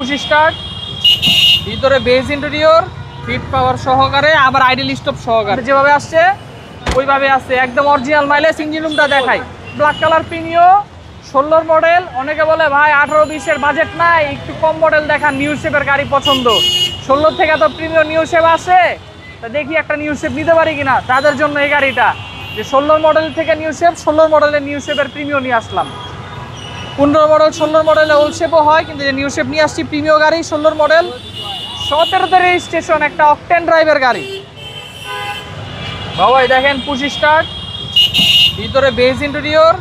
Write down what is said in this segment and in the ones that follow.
Push start, ভিতরে beige interior, fit পাওয়ার সহকারে, আবার আইডল স্টপ সহকারে যেভাবে আসছে ওইভাবে আছে, একদম অরিজিনাল মাইলেজ। ইঞ্জিন রুমটা দেখাই, ব্ল্যাক কালার প্রিমিও, 16 মডেল। অনেকে বলে ভাই 18-20-এর বাজেট নাই, একটু কম মডেল দেখান, নিউ শেপের গাড়ি পছন্দ। 16 থেকে তো প্রিমিও নিউ শেপ আছে, তা দেখি একটা নিউ শেপ নিতে পারি কিনা, তাদের জন্য এই গাড়িটা। যে 16 মডেল থেকে নিউ শেপ, 16 মডেলের নিউ শেপের প্রিমিও নিয়ে আসলাম। 15 মডেল 16 মডেলে ওল্ড শেপও হয়, কিন্তু যে নিউ শেপ নিয়ে আসছি প্রিমিও গাড়ি, 16 মডেল, 17তে রেজিস্ট্রেশন, একটা অকটেন ড্রাইভের গাড়ি। বাবাই দেখেন পুশ স্টার্ট, ভিতরে beige interior,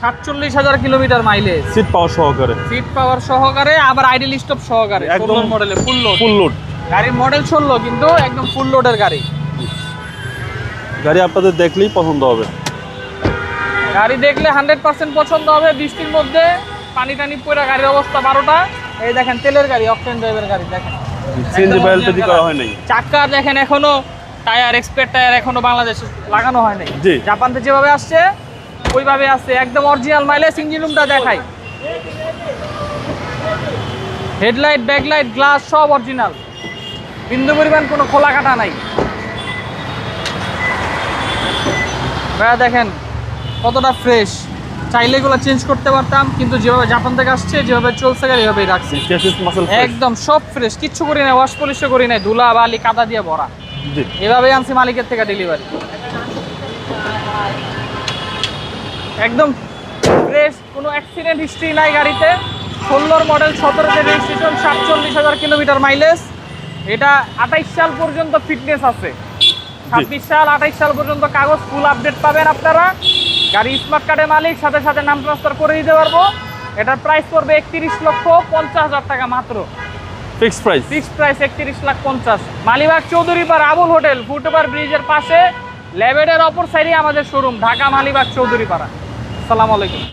47,000 kilometre mileage, seat power সহকারে, ফিট পাওয়ার সহকারে, আবার আইডল স্টপ সহকারে। 16 মডেলে ফুল লোড, গাড়ির মডেল 16 কিন্তু একদম ফুল লোডের গাড়ি। গাড়ি আপনাদের দেখলেই পছন্দ হবে, গাড়ি দেখলে 100% পছন্দ হবে। বৃষ্টির মধ্যে পানি টানি পড়ে গাড়ির অবস্থা 12টা। এই দেখেন তেলের গাড়ি, অকটেন ড্রাইভের গাড়ি দেখেন, সিএনজি বাইলটি করা হয় নাই। চাকা দেখেন এখনো টায়ার, এক্সপেয়ার টায়ার এখনো বাংলাদেশে লাগানো হয় নাই। জি, জাপান থেকে যেভাবে আসছে ওইভাবে আছে, একদম অরিজিনাল মাইলেজ। ইঞ্জিন রুমটা দেখাই, হেডলাইট, ব্যাকলাইট, গ্লাস সব অরিজিনাল, বিন্দু পরিমাণ কোনো খোলা কাটা নাই। ভাইয়া দেখেন কতটা ফ্রেশ, চাইলে এগুলো চেঞ্জ করতে পারতাম, কিন্তু যেভাবে জাপান থেকে আসছে, যেভাবে চলছে গাড়ি এভাবেই রাখছি। একদম সব ফ্রেশ, কিচ্ছু করি নাই, ওয়াশ পলিশও করি নাই, ধুলা বালি কাদা দিয়ে ভরা। এভাবেই আনছি মালিকের থেকে ডেলিভারি, একদম ফ্রেশ, কোনো অ্যাক্সিডেন্ট হিস্ট্রি নাই গাড়িতে। 16 মডেল, 17তে রেজিস্ট্রেশন, 47,000 কিলোমিটার মাইলেজ। এটা 28 সাল পর্যন্ত ফিটনেস আছে, 26 সাল 28 সাল পর্যন্ত কাগজ ফুল আপডেট পাবেন আপনারা। গাড়ি স্মার্ট কার্ডের মালিক, সাথে সাথে নাম ট্রান্সফার করে দিতে পারবো। এটার প্রাইস পড়বে 31,50,000 টাকা মাত্র, fixed price. 31,50,000। Malibagh Chowdhurypara Abul hotel, foot over ব্রিজের পাশে, ল্যাবেডের অপর সাইডে আমাদের শোরুম, ঢাকা মালিবাগ চৌধুরীপাড়া। আসসালামু আলাইকুম।